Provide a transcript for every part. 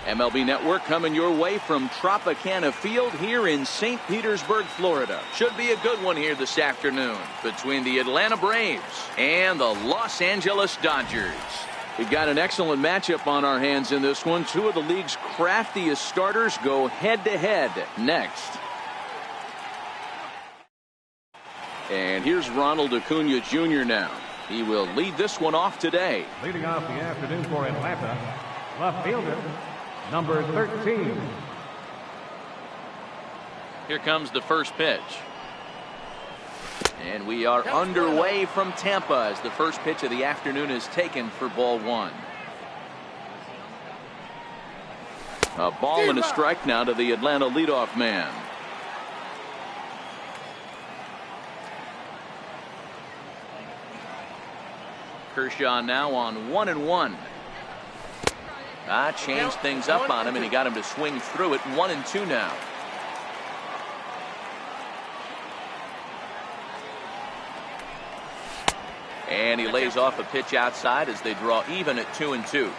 MLB Network coming your way from Tropicana Field here in St. Petersburg, Florida. Should be a good one here this afternoon between the Atlanta Braves and the Los Angeles Dodgers. We've got an excellent matchup on our hands in this one. Two of the league's craftiest starters go head-to-head next. And here's Ronald Acuna Jr. now. He will lead this one off today. Leading off the afternoon for Atlanta, left fielder, number 13. Here comes the first pitch. And we are underway from Tampa as the first pitch of the afternoon is taken for ball one. A ball and a strike now to the Atlanta leadoff man. Kershaw now on 1-1. Changed things up on him, and he got him to swing through it. 1-2 now. And he lays off a pitch outside as they draw even at 2-2.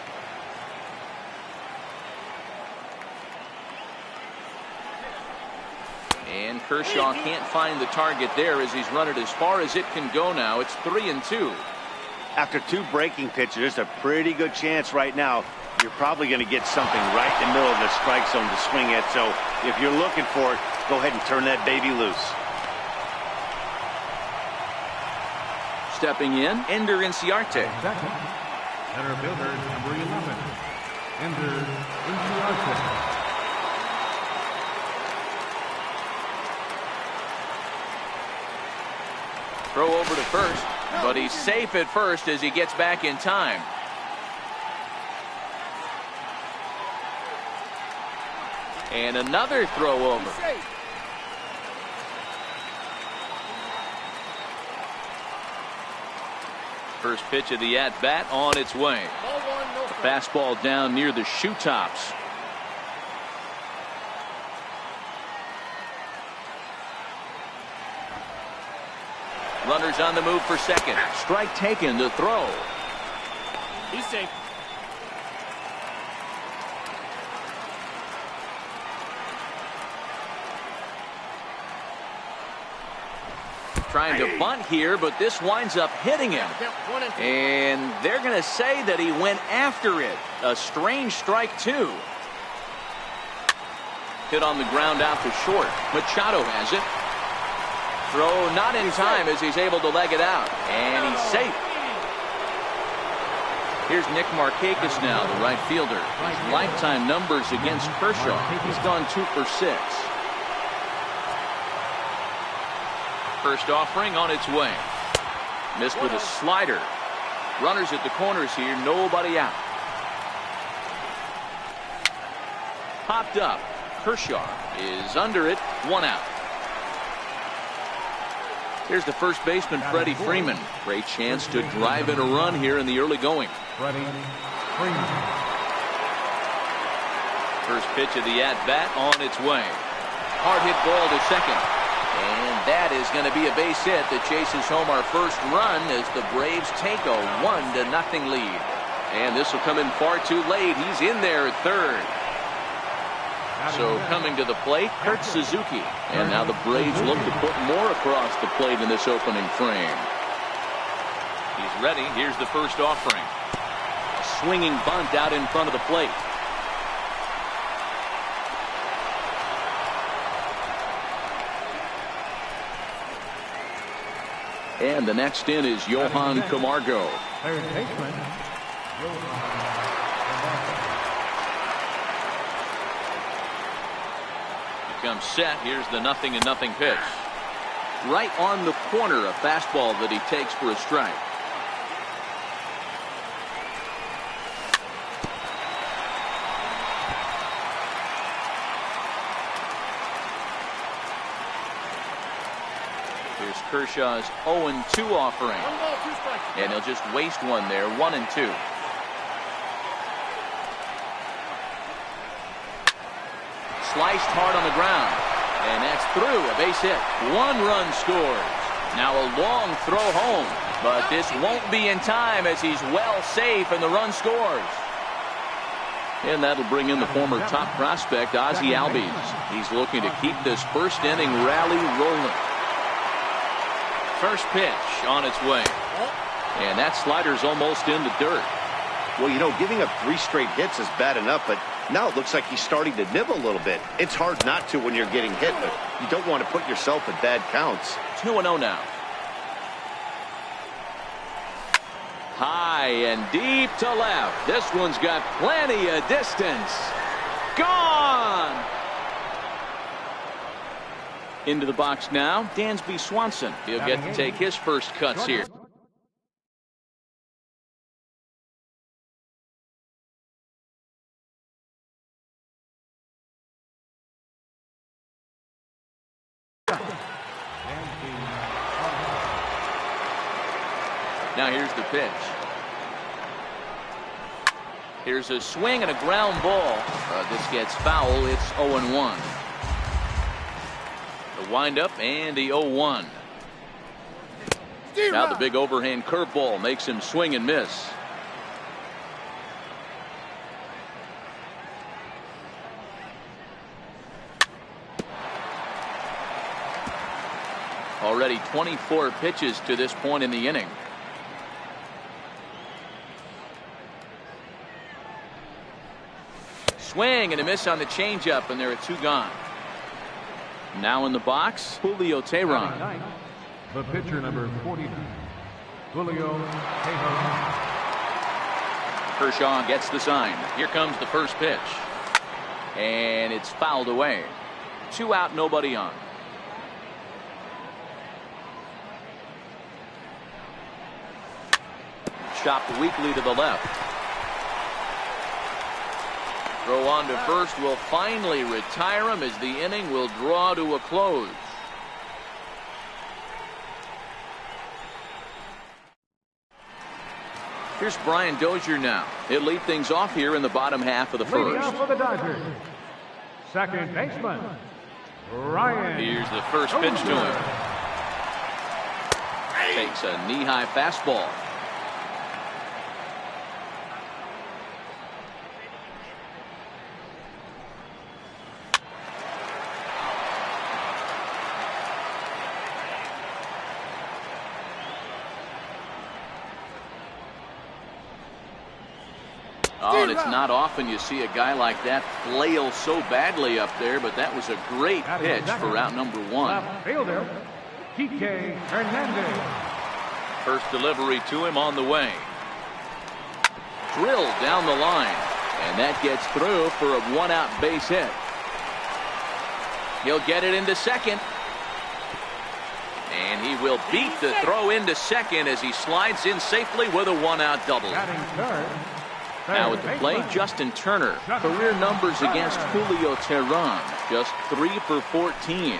And Kershaw can't find the target there as he's run it as far as it can go now. It's 3-2. After two breaking pitches, there's a pretty good chance right now you're probably going to get something right in the middle of the strike zone to swing at. So if you're looking for it, go ahead and turn that baby loose. Stepping in, Ender Inciarte. Second, center fielder, number 11, Ender Inciarte. Throw over to first, but he's safe at first as he gets back in time. And another throw over. First pitch of the at-bat on its way. The fastball down near the shoe tops. Runners on the move for second. Strike taken to throw. He's safe. Trying to bunt here, but this winds up hitting him. And they're going to say that he went after it. A strange strike, too. Hit on the ground out to short. Machado has it. Throw not in time as he's able to leg it out. And he's safe. Here's Nick Markakis now, the right fielder. His lifetime numbers against Kershaw. He's gone 2 for 6. First offering on its way. Missed with a slider. Runners at the corners here, nobody out. Popped up. Kershaw is under it, 1 out. Here's the first baseman, Freddie Freeman. Great chance to drive in a run here in the early going. Freddie Freeman. First pitch of the at-bat on its way. Hard hit ball to second. And that is going to be a base hit that chases home our first run as the Braves take a 1-0 lead. And this will come in far too late. He's in there at third. So coming to the plate, Kurt Suzuki. And now the Braves look to put more across the plate in this opening frame. He's ready. Here's the first offering. A swinging bunt out in front of the plate. And the next in is Johan Camargo. Third baseman, Comes set. Here's the 0-0 pitch. Right on the corner, a fastball that he takes for a strike. Here's Kershaw's 0-2 offering. And he'll just waste one there, 1-2. Sliced hard on the ground, and that's through. A base hit. 1 run scores. Now a long throw home, but this won't be in time as he's well safe and the run scores. And that'll bring in the former top prospect, Ozzie Albies. He's looking to keep this first inning rally rolling. First pitch on its way. And that slider's almost in the dirt. Well, you know, giving up 3 straight hits is bad enough, but now it looks like he's starting to nibble a little bit. It's hard not to when you're getting hit, but you don't want to put yourself in bad counts. 2-0 now. High and deep to left. This one's got plenty of distance. Gone! Into the box now, Dansby Swanson. He'll get to take his first cuts here. Now here's the pitch. Here's a swing and a ground ball. This gets foul. It's 0-1. The windup and the 0-1. Now the big overhand curveball makes him swing and miss. Already 24 pitches to this point in the inning. Swing and a miss on the changeup, and there are 2 gone. Now in the box, Julio Teheran. The pitcher, number 49, Julio Teheran. Kershaw gets the sign. Here comes the first pitch. And it's fouled away. 2 out, nobody on. Chopped weakly to the left. Throw on to first will finally retire him as the inning will draw to a close. Here's Brian Dozier now. He'll lead things off here in the bottom half of the Leading first. off for the Dodgers, second baseman, Ryan. Here's the first pitch to him. Takes a knee-high fastball. Oh, and it's not often you see a guy like that flail so badly up there, but that was a great pitch for out number 1. Left fielder, Kike Hernandez. First delivery to him on the way. Drilled down the line, and that gets through for a 1-out base hit. He'll get it into second. And he will beat the throw into second as he slides in safely with a 1-out double. Batting third. Now at the plate, Justin Turner. Career numbers against Julio Teheran, just 3 for 14.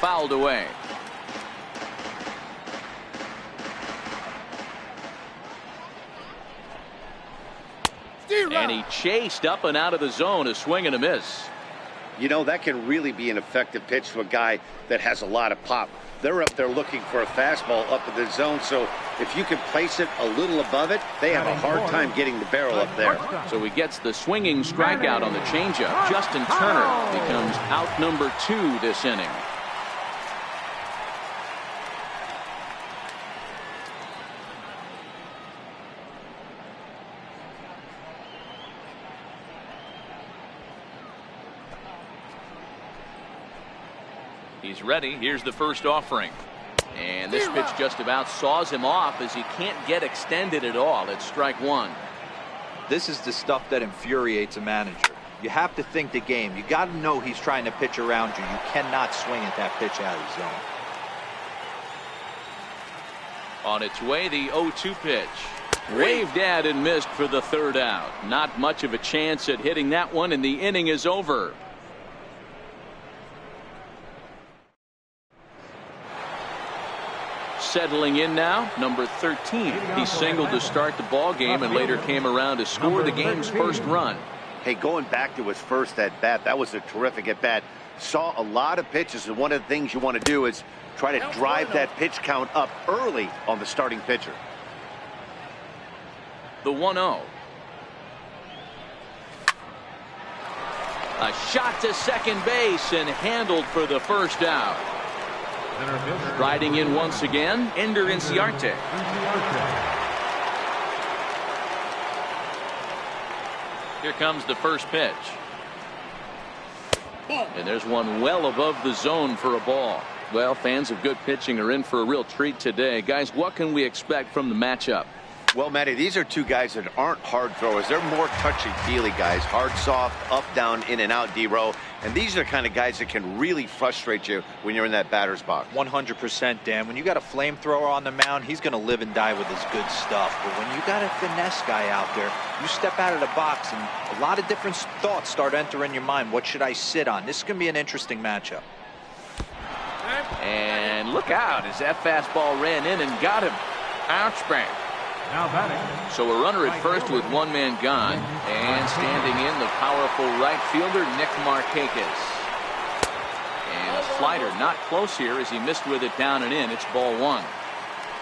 Fouled away. And he chased up and out of the zone, a swing and a miss. You know, that can really be an effective pitch to a guy that has a lot of pop. They're up there looking for a fastball up in the zone, so if you can place it a little above it, they have a hard time getting the barrel up there. So he gets the swinging strikeout on the changeup. Justin Turner becomes out number 2 this inning. He's ready. Here's the first offering. And this pitch just about saws him off as he can't get extended at all. It's strike 1. This is the stuff that infuriates a manager. You have to think the game. You got to know he's trying to pitch around you. You cannot swing at that pitch out of the zone. On its way, the 0-2 pitch. Waved at and missed for the 3rd out. Not much of a chance at hitting that one, and the inning is over. Settling in now, number 13. He singled to start the ball game and later came around to score the game's first run. Hey, going back to his first at-bat, that was a terrific at-bat. Saw a lot of pitches, and one of the things you want to do is try to drive that pitch count up early on the starting pitcher. The 1-0. A shot to second base and handled for the first out. Striding in once again, Ender Inciarte. Here comes the first pitch. And there's one well above the zone for a ball. Well, fans of good pitching are in for a real treat today. Guys, what can we expect from the matchup? Well, Matty, these are two guys that aren't hard throwers. They're more touchy-feely guys. Hard, soft, up, down, in and out, D-row. And these are the kind of guys that can really frustrate you when you're in that batter's box. 100%, Dan. When you got a flamethrower on the mound, he's going to live and die with his good stuff. But when you got a finesse guy out there, you step out of the box and a lot of different thoughts start entering your mind. What should I sit on? This is going to be an interesting matchup. And look out as that fastball ran in and got him. Ouch, bang. Now batting. So a runner at first with one man gone. And standing in, the powerful right fielder, Nick Markakis. And a slider not close here as he missed with it down and in. It's ball one.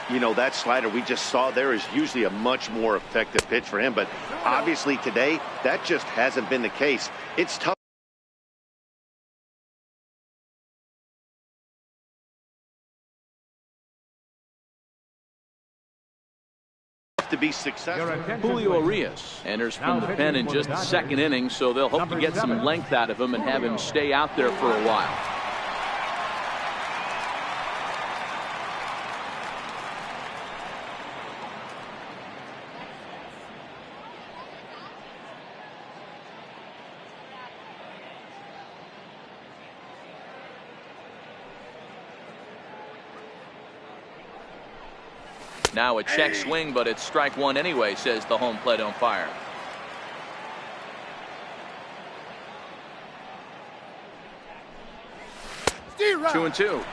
You know, that slider we just saw there is usually a much more effective pitch for him. But obviously today, that just hasn't been the case. It's tough to be successful. Julio Urias enters from the pen in just the second inning, so they'll hope to get some length out of him and have him stay out there for a while. Now a check swing, but it's strike one anyway, says the home plate umpire. Zero. 2-2.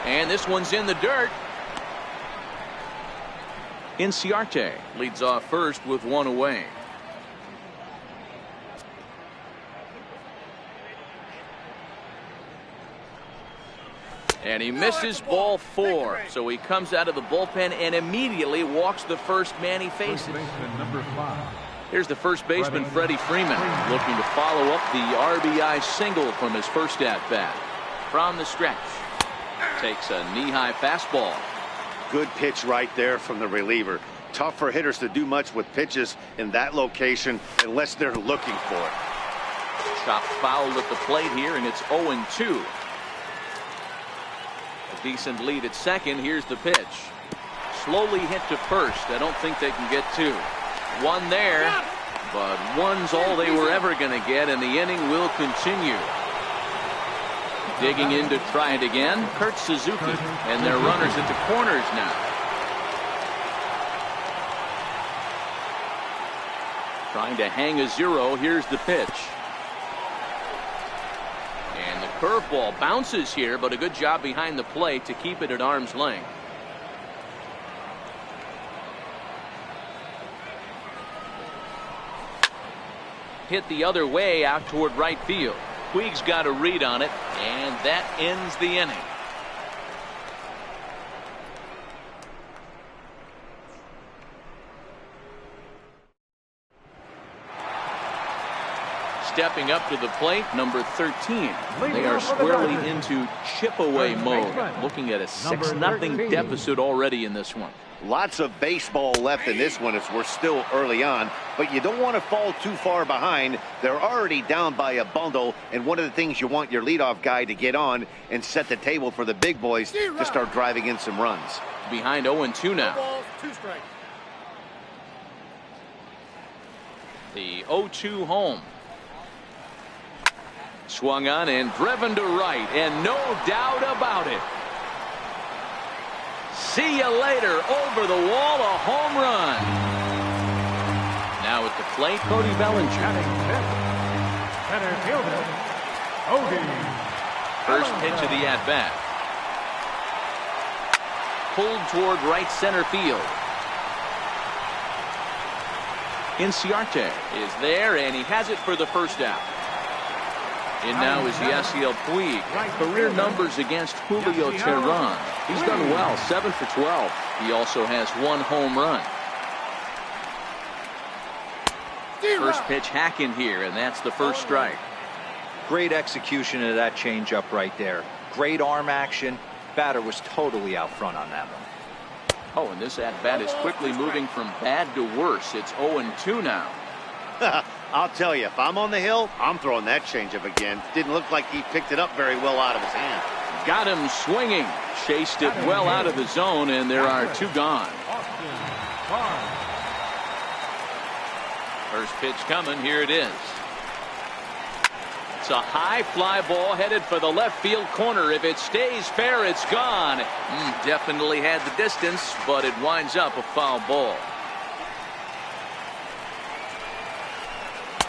And this one's in the dirt. Inciarte leads off first with one away. And he misses ball four. So he comes out of the bullpen and immediately walks the first man he faces. Here's the first baseman, Freddie Freeman, looking to follow up the RBI single from his first at-bat. From the stretch, takes a knee-high fastball. Good pitch right there from the reliever. Tough for hitters to do much with pitches in that location unless they're looking for it. Chopped foul at the plate here, and it's 0-2. A decent lead at second. Here's the pitch. Slowly hit to first. I don't think they can get two. One there, but one's all they were ever going to get, and the inning will continue. Digging in to try it again, Kurt Suzuki, and their runners at the corners now. Trying to hang a zero. Here's the pitch. And the curveball bounces here, but a good job behind the plate to keep it at arm's length. Hit the other way out toward right field. Puig's got a read on it, and that ends the inning. Stepping up to the plate, number 13. They are squarely into chip-away mode, looking at a 6-0 deficit already in this one. Lots of baseball left in this one as we're still early on, but you don't want to fall too far behind. They're already down by a bundle, and one of the things you want your leadoff guy to get on and set the table for the big boys to start driving in some runs. Behind 0-2 now. Two strikes. The 0-2 home. Swung on and driven to right, and no doubt about it. See you later. Over the wall, a home run. Now at the plate, Cody Bellinger. Center fielder, Cody. First pitch of the at-bat. Pulled toward right center field. Inciarte is there, and he has it for the first out. In now is Yasiel Puig. Career numbers against Julio Teheran. He's done well, 7 for 12. He also has 1 home run. First pitch hacking here, and that's the first strike. Great execution of that changeup right there. Great arm action. Batter was totally out front on that one. Oh, and this at-bat is quickly moving from bad to worse. It's 0-2 now. I'll tell you, if I'm on the hill, I'm throwing that changeup again. Didn't look like he picked it up very well out of his hand. Got him swinging. Chased it well out of the zone, and there are 2 gone. First pitch coming. Here it is. It's a high fly ball headed for the left field corner. If it stays fair, it's gone. Definitely had the distance, but it winds up a foul ball.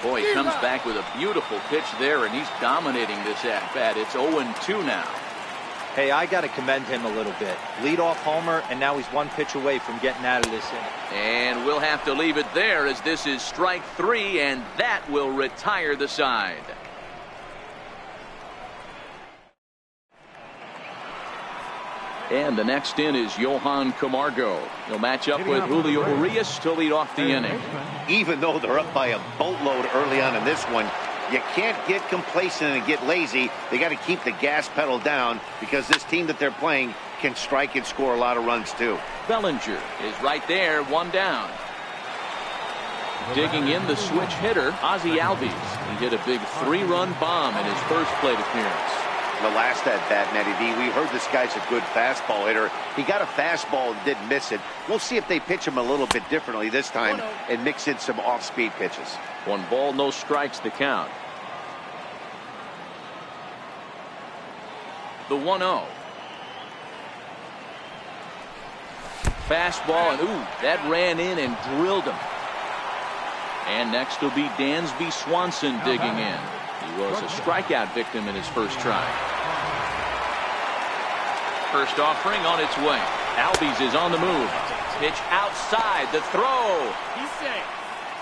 Boy, he comes back with a beautiful pitch there, and he's dominating this at-bat. It's 0-2 now. Hey, I got to commend him a little bit. Leadoff homer, and now he's 1 pitch away from getting out of this inning. And we'll have to leave it there, as this is strike 3, and that will retire the side. And the next in is Johan Camargo. He'll match up with Julio Urias to lead off the inning. Even though they're up by a boatload early on in this one, you can't get complacent and get lazy. They got to keep the gas pedal down, because this team that they're playing can strike and score a lot of runs too. Bellinger is right there, 1 down. Digging in the switch hitter, Ozzie Albies. He hit a big 3-run bomb in his first plate appearance. The last at-bat, Matty D, we heard this guy's a good fastball hitter. He got a fastball and didn't miss it. We'll see if they pitch him a little bit differently this time and mix in some off-speed pitches. 1 ball, no strikes to count. The 1-0. Fastball, and ooh, that ran in and drilled him. And next will be Dansby Swanson digging in. He was a strikeout victim in his first try. First offering on its way. Albies is on the move. Pitch outside, the throw. He's safe.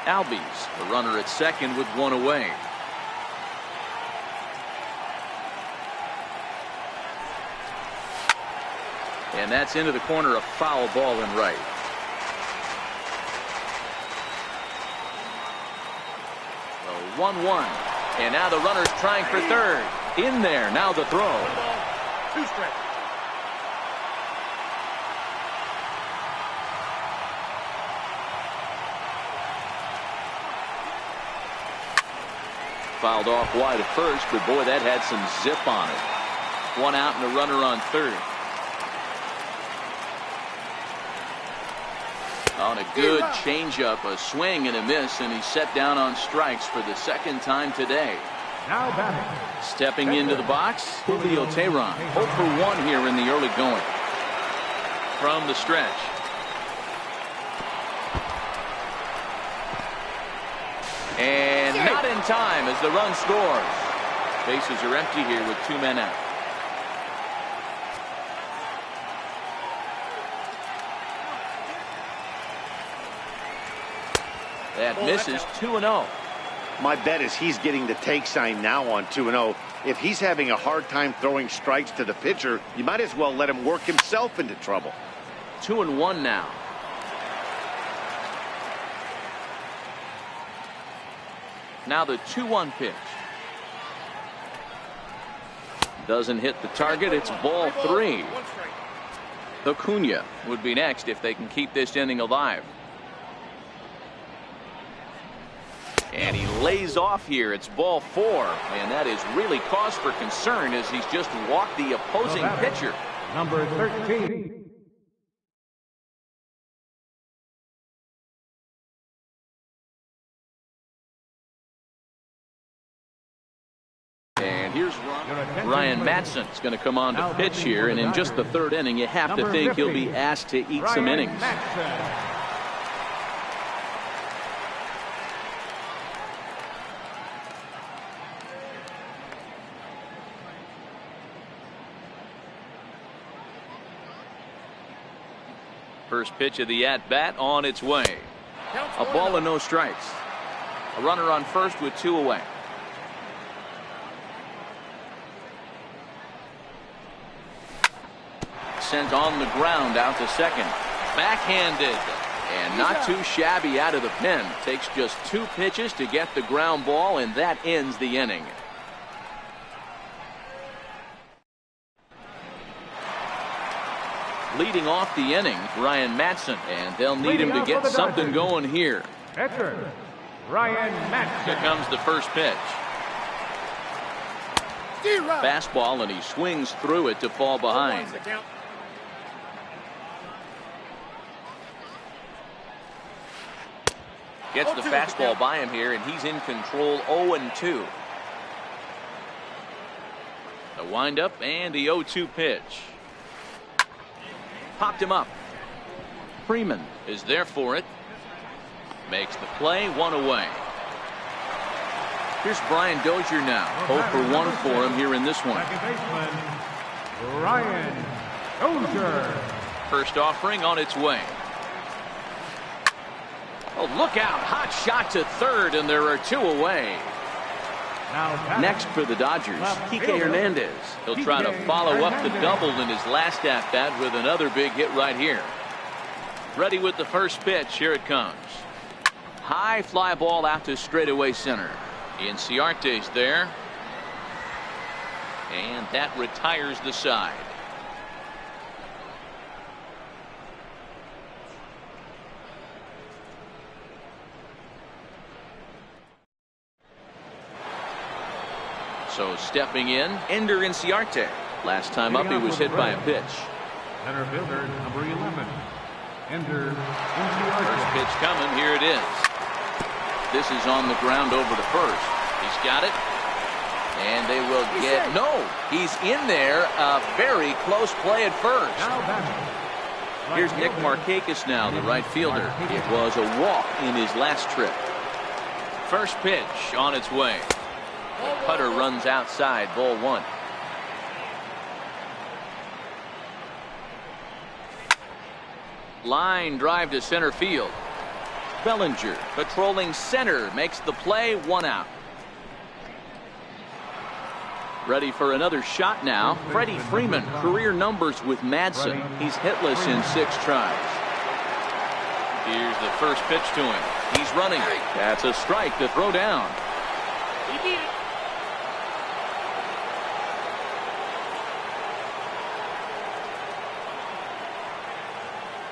Albies, the runner at second with 1 away. And that's into the corner, a foul ball in right. The 1-1. And now the runner's trying for third. In there, now the throw. 2 straight. Fouled off wide at first, but boy, that had some zip on it. 1 out and a runner on third. On a good changeup, a swing and a miss, and he's set down on strikes for the 2nd time today. Now batting. Stepping into the box, Julio Teheran. 0 for 1 here in the early going. From the stretch. And not in time as the run scores. Bases are empty here with 2 men out. That misses. 2-0. My bet is he's getting the take sign now on 2-0. If he's having a hard time throwing strikes to the pitcher, you might as well let him work himself into trouble. 2-1 now. Now the 2-1 pitch. Doesn't hit the target. It's ball 3. Acuna would be next if they can keep this inning alive. And he lays off here. It's ball 4. And that is really cause for concern as he's just walked the opposing pitcher. Number 13. And here's Ryan Matson's going to come on to pitch here. And in just the 3rd inning, you have to think he'll be asked to eat some innings. First pitch of the at-bat on its way. A ball and no strikes. A runner on first with 2 away. sent on the ground out to second. Backhanded. And not too shabby out of the pen. Takes just 2 pitches to get the ground ball, and that ends the inning. Leading off the inning, Ryan Matson, and they'll need him to get something going here. Pitcher, Ryan Matson. Here comes the first pitch. Fastball, and he swings through it to fall behind. Gets the fastball by him here, and he's in control. 0-2. The windup and the 0-2 pitch. Popped him up. Freeman is there for it. Makes the play, 1 away. Here's Brian Dozier now. 0 for 1 for him here in this one. Second baseman, Brian Dozier. First offering on its way. Oh, look out. Hot shot to third, and there are 2 away. Next for the Dodgers, Kike Hernandez. He'll try to follow up the double in his last at-bat with another big hit right here. Ready with the first pitch. Here it comes. High fly ball out to straightaway center. Inciarte's there. And that retires the side. So stepping in, Ender Inciarte. Last time up, he was hit by a pitch. Center fielder, number 11, Ender Inciarte. First pitch coming. Here it is. This is on the ground over to first. He's got it. And they will get... No! He's in there. A very close play at first. Here's Nick Markakis now, the right fielder. It was a walk in his last trip. First pitch on its way. The cutter runs outside, ball 1. Line drive to center field. Bellinger patrolling center makes the play, 1 out. Ready for another shot now. Freddie Freeman, career numbers with Madsen. He's hitless in 6 tries. Here's the first pitch to him. He's running. That's a strike to throw down. He beat it.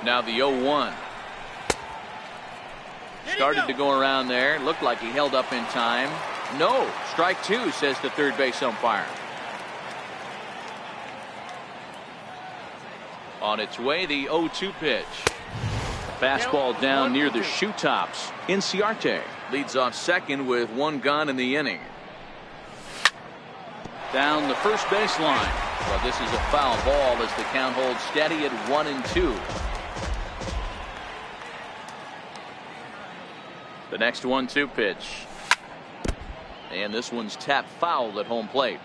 Now the 0-1. Started to go around there. Looked like he held up in time. No. Strike 2, says the third base umpire. On its way, the 0-2 pitch. Fastball down near the shoe tops. Inciarte leads off second with 1 gone in the inning. Down the first baseline. But this is a foul ball as the count holds steady at 1-2. The next 1-2 pitch. And this one's tapped foul at home plate.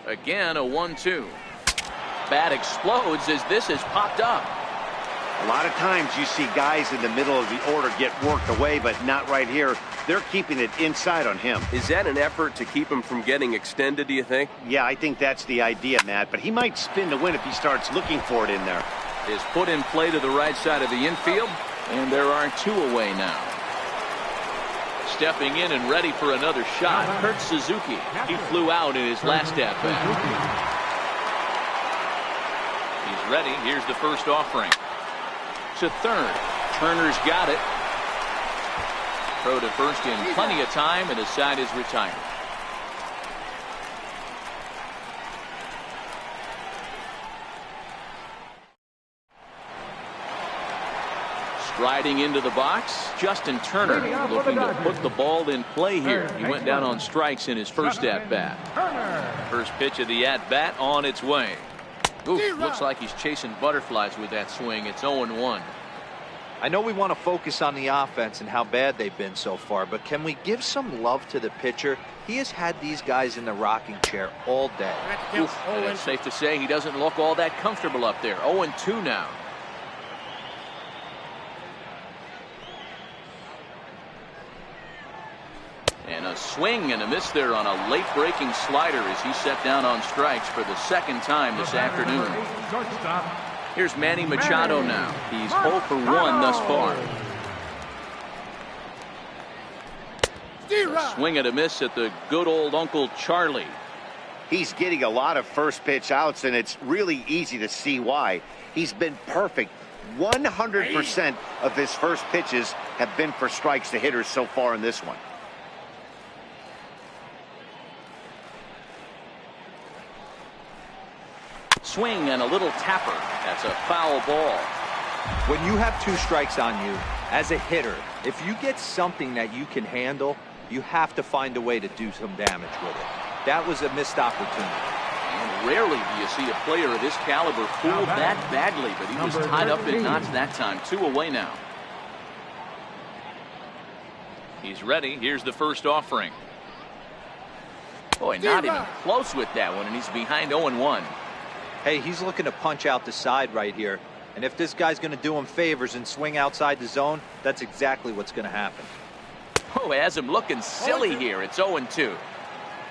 Again, a 1-2. Bat explodes as this has popped up. A lot of times you see guys in the middle of the order get worked away, but not right here. They're keeping it inside on him. Is that an effort to keep him from getting extended, do you think? Yeah, I think that's the idea, Matt. But he might spin to win if he starts looking for it in there. Is put in play to the right side of the infield, and there are 2 away now. Stepping in and ready for another shot, Kurt Suzuki. He flew out in his last at-bat. He's ready. Here's the first offering. To third. Turner's got it. Throw to first in plenty of time, and the side is retired. Striding into the box, Justin Turner looking to put the ball in play here. He went down on strikes in his first at-bat. First pitch of the at-bat on its way. Ooh, looks like he's chasing butterflies with that swing. It's 0-1. I know we want to focus on the offense and how bad they've been so far, but can we give some love to the pitcher? He has had these guys in the rocking chair all day. Oof, and it's safe to say he doesn't look all that comfortable up there. 0-2 now. And a swing and a miss there on a late breaking slider as he set down on strikes for the second time this afternoon. Here's Manny Machado now. He's 0 for 1 thus far. A swing and a miss at the good old Uncle Charlie. He's getting a lot of first pitch outs, and it's really easy to see why. He's been perfect. 100% of his first pitches have been for strikes to hitters so far in this one. Swing and a little tapper. That's a foul ball. When you have 2 strikes on you, as a hitter, if you get something that you can handle, you have to find a way to do some damage with it. That was a missed opportunity. And rarely do you see a player of this caliber fooled that badly, but he was tied up in knots that time. 2 away now. He's ready. Here's the first offering. Boy, not even close with that one, and he's behind 0-1. Hey, he's looking to punch out the side right here. And if this guy's going to do him favors and swing outside the zone, that's exactly what's going to happen. Oh, has him looking silly here. It's 0-2.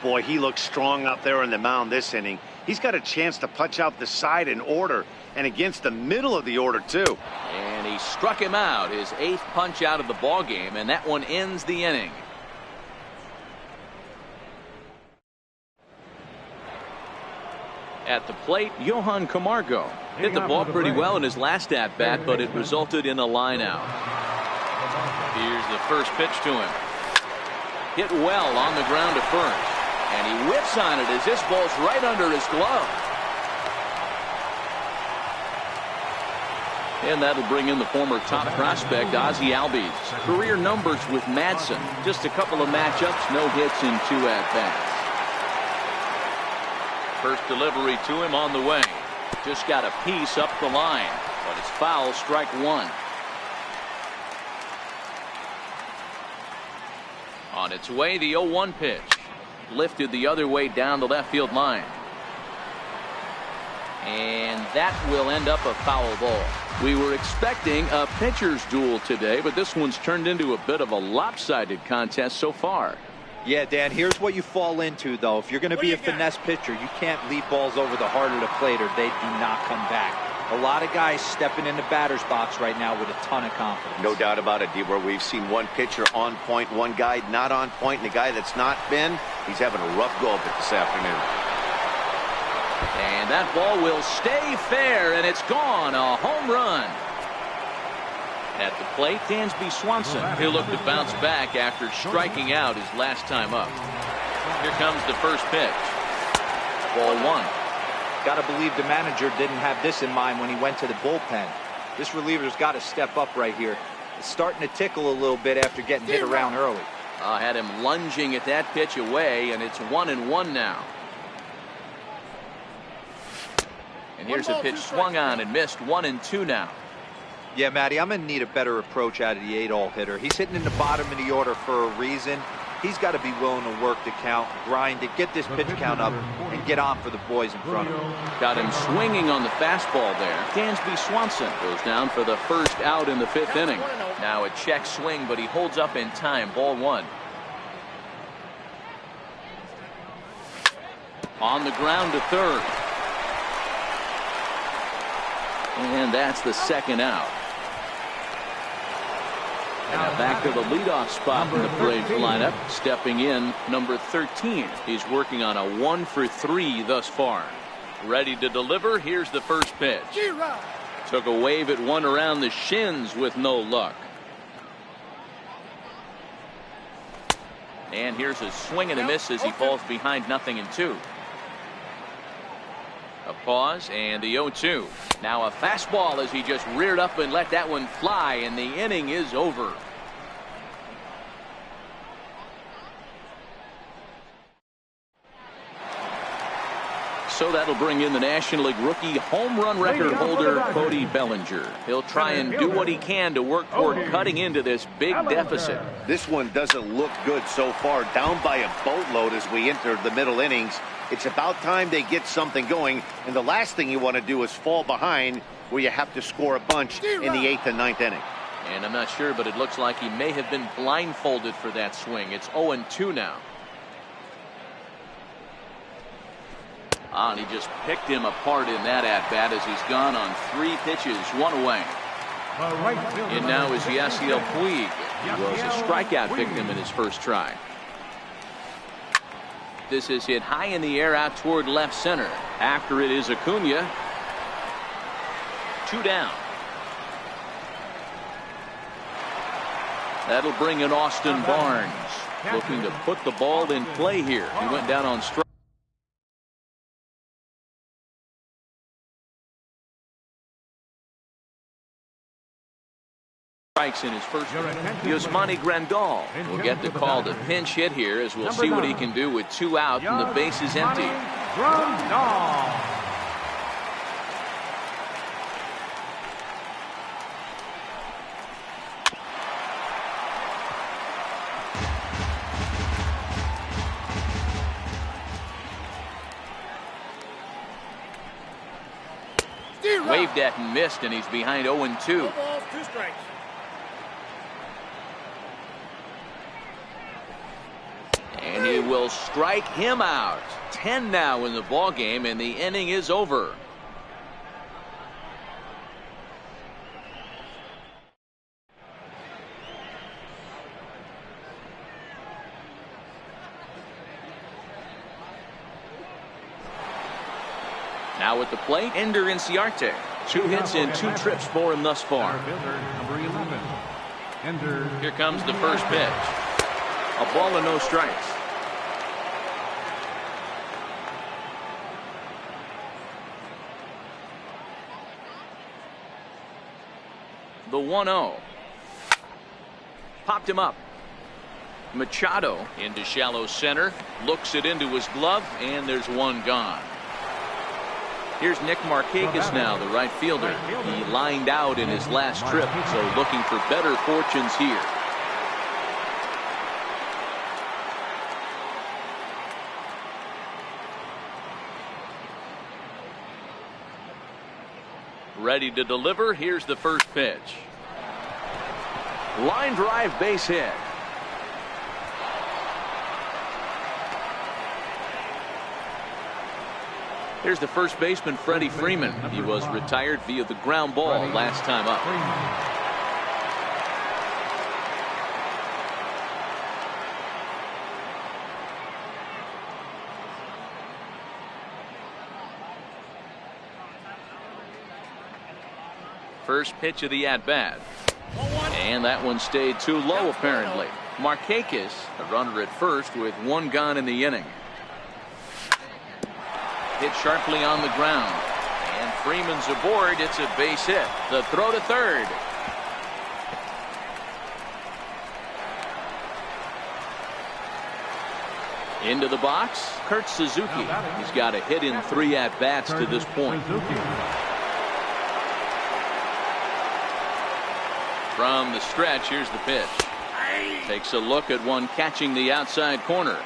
Boy, he looks strong out there on the mound this inning. He's got a chance to punch out the side in order, and against the middle of the order, too. And he struck him out, his 8th punch out of the ball game, and that one ends the inning. At the plate, Johan Camargo hit the ball pretty well in his last at-bat, but it resulted in a line out. Here's the first pitch to him. Hit well on the ground to first. And he whips on it as this ball's right under his glove. And that'll bring in the former top prospect, Ozzie Albies. Career numbers with Madsen. Just a couple of matchups, no hits in 2 at-bats. First delivery to him on the way. Just got a piece up the line, but it's foul, strike 1. On its way, the 0-1 pitch. Lifted the other way down the left field line. And that will end up a foul ball. We were expecting a pitcher's duel today, but this one's turned into a bit of a lopsided contest so far. Yeah, Dan, here's what you fall into, though. If you're going to be a finesse pitcher, you can't lead balls over the heart of the plate or they do not come back. A lot of guys stepping in the batter's box right now with a ton of confidence. No doubt about it, D-Where we've seen one pitcher on point, one guy not on point, and the guy that's not been, he's having a rough go of it this afternoon. And that ball will stay fair, and it's gone. A home run. At the plate, Dansby Swanson. He'll look to bounce back after striking out his last time up. Here comes the first pitch. Ball 1. Got to believe the manager didn't have this in mind when he went to the bullpen. This reliever's got to step up right here. It's starting to tickle a little bit after getting hit around early. Had him lunging at that pitch away, and it's 1-1 now. And here's a pitch swung on and missed. 1-2 now. Yeah, Matty, I'm going to need a better approach out of the 8-all hitter. He's hitting in the bottom of the order for a reason. He's got to be willing to work the count, grind it, get this pitch count up, and get on for the boys in front of him. Got him swinging on the fastball there. Dansby Swanson goes down for the first out in the 5th inning. Now a check swing, but he holds up in time. Ball 1. On the ground to third. And that's the 2nd out. Now back to the leadoff spot in the Braves lineup. Stepping in, number 13. He's working on a 1-for-3 thus far. Ready to deliver. Here's the first pitch. Took a wave at one around the shins with no luck. And here's a swing and a miss as he falls behind 0-2. A pause and the 0-2. Now a fastball as he just reared up and let that one fly, and the inning is over. So that'll bring in the National League rookie home run record holder Cody Bellinger. He'll try and do what he can to work toward cutting into this big deficit. This one doesn't look good so far. Down by a boatload as we enter the middle innings. It's about time they get something going, and the last thing you want to do is fall behind where you have to score a bunch in the 8th and 9th inning. And I'm not sure, but it looks like he may have been blindfolded for that swing. It's 0-2 now. And he just picked him apart in that at-bat as he's gone on 3 pitches, 1 away. And now is Yasiel Puig. He was a strikeout victim in his first try. This is hit high in the air out toward left center. After it is Acuna. 2 down. That'll bring in Austin Barnes, looking to put the ball in play here. He went down on strike. Strikes in his first. Yasmani Grandal will get the call to pinch hit here, as we'll see what he can do with 2 out and the base is empty. Waved at and missed, and he's behind 0-2. 2 balls, 2 strikes. And he will strike him out. 10 now in the ball game, and the inning is over. Now at the plate, Ender Inciarte. 2 hits and 2 trips for him thus far. Here comes the first pitch. A ball and no strikes. The 1-0. Popped him up. Machado into shallow center. Looks it into his glove, and there's 1 gone. Here's Nick Markakis now, the right fielder. He lined out in his last trip, so looking for better fortunes here. Ready to deliver. Here's the first pitch. Line drive, base hit. Here's the first baseman, Freddie Freeman. He was retired via the ground ball last time up. First pitch of the at-bat. And that one stayed too low, apparently. Markakis, a runner at first with 1 gone in the inning. Hit sharply on the ground. And Freeman's aboard. It's a base hit. The throw to third. Into the box, Kurt Suzuki. He's got a hit in 3 at-bats to this point. From the stretch, here's the pitch. Takes a look at one catching the outside corner.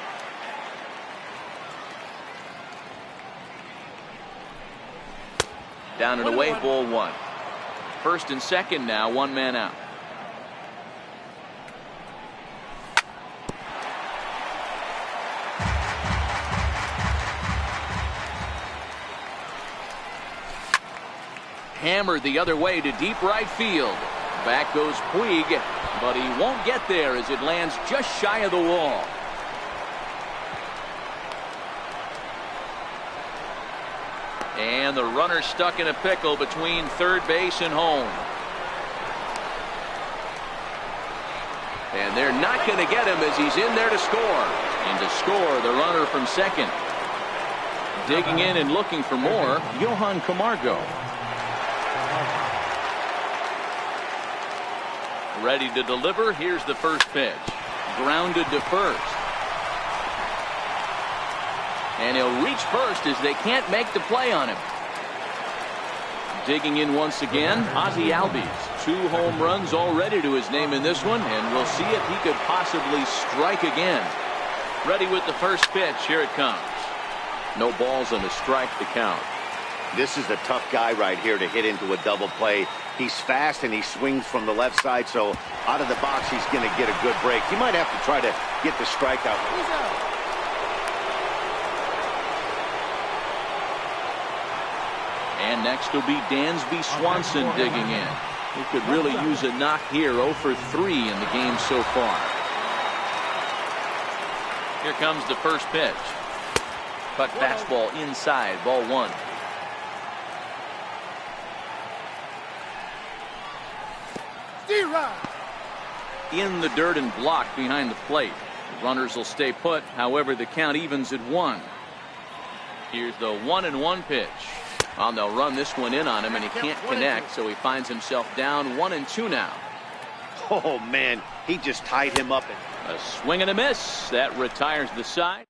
Down and away, ball 1. First and second now, 1 man out. Hammered the other way to deep right field. Back goes Puig, but he won't get there as it lands just shy of the wall. And the runner stuck in a pickle between third base and home. And they're not going to get him as he's in there to score. And to score, the runner from second. Digging in and looking for more, Johan Camargo. Ready to deliver. Here's the first pitch. Grounded to first. And he'll reach first as they can't make the play on him. Digging in once again, Ozzie Albies. 2 home runs already to his name in this one, and we'll see if he could possibly strike again. Ready with the first pitch. Here it comes. No balls and a strike to count. This is a tough guy right here to hit into a double play. He's fast and he swings from the left side, so out of the box he's going to get a good break. He might have to try to get the strikeout. And next will be Dansby Swanson digging in. He could really use a knock here. 0 for 3 in the game so far. Here comes the first pitch. Cut fastball inside, ball 1. In the dirt and blocked behind the plate. The runners will stay put. However, the count evens at 1. Here's the 1-1 pitch. Well, they'll run this one in on him, and he can't connect, so he finds himself down 1-2 now. Oh, man, he just tied him up. A swing and a miss. That retires the side.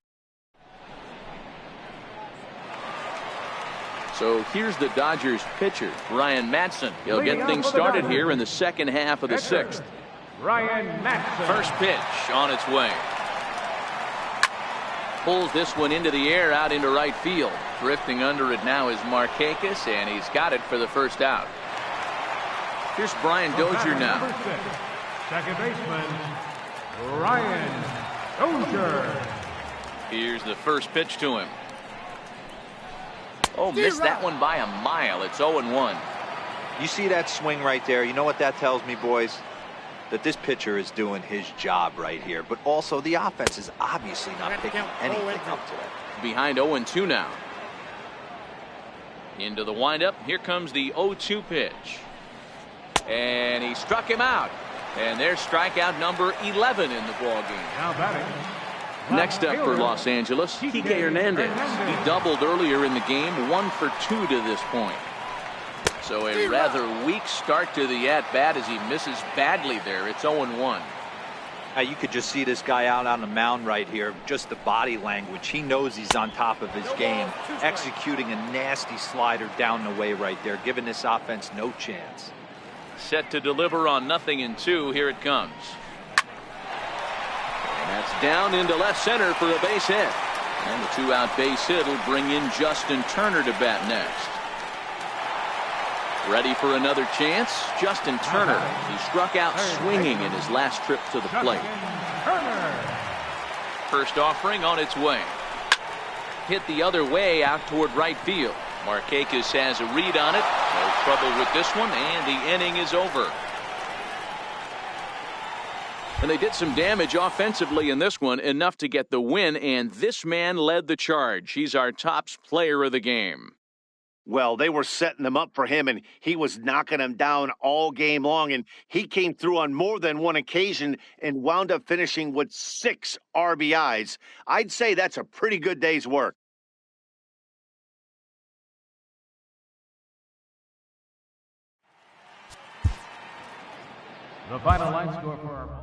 So here's the Dodgers pitcher, Ryan Madson. He'll get things started here in the second half of the 6th. Ryan Madson. First pitch on its way. Pulls this one into the air out into right field. Drifting under it now is Markakis, and he's got it for the first out. Here's Brian Dozier now. Number 6, second baseman, Brian Dozier. Here's the first pitch to him. Oh, missed that one by a mile. It's 0-1. You see that swing right there? You know what that tells me, boys? That this pitcher is doing his job right here. But also the offense is obviously not picking anything up today. Behind 0-2 now. Into the windup. Here comes the 0-2 pitch. And he struck him out. And there's strikeout number 11 in the ballgame. Now batting. Next up for Los Angeles, Kike Hernandez. He doubled earlier in the game, 1 for 2 to this point. So a rather weak start to the at-bat as he misses badly there. It's 0-1. You could just see this guy out on the mound right here. Just the body language. He knows he's on top of his game. Executing a nasty slider down the way right there, giving this offense no chance. Set to deliver on 0-2. Here it comes. And that's down into left center for a base hit. And the 2-out base hit will bring in Justin Turner to bat next. Ready for another chance? Justin Turner. He struck out swinging in his last trip to the plate. First offering on its way. Hit the other way out toward right field. Markakis has a read on it. No trouble with this one, and the inning is over. And they did some damage offensively in this one, enough to get the win, and this man led the charge. He's our top player of the game. Well, they were setting them up for him, and he was knocking them down all game long, and he came through on more than one occasion and wound up finishing with 6 RBIs. I'd say that's a pretty good day's work. The final line score for our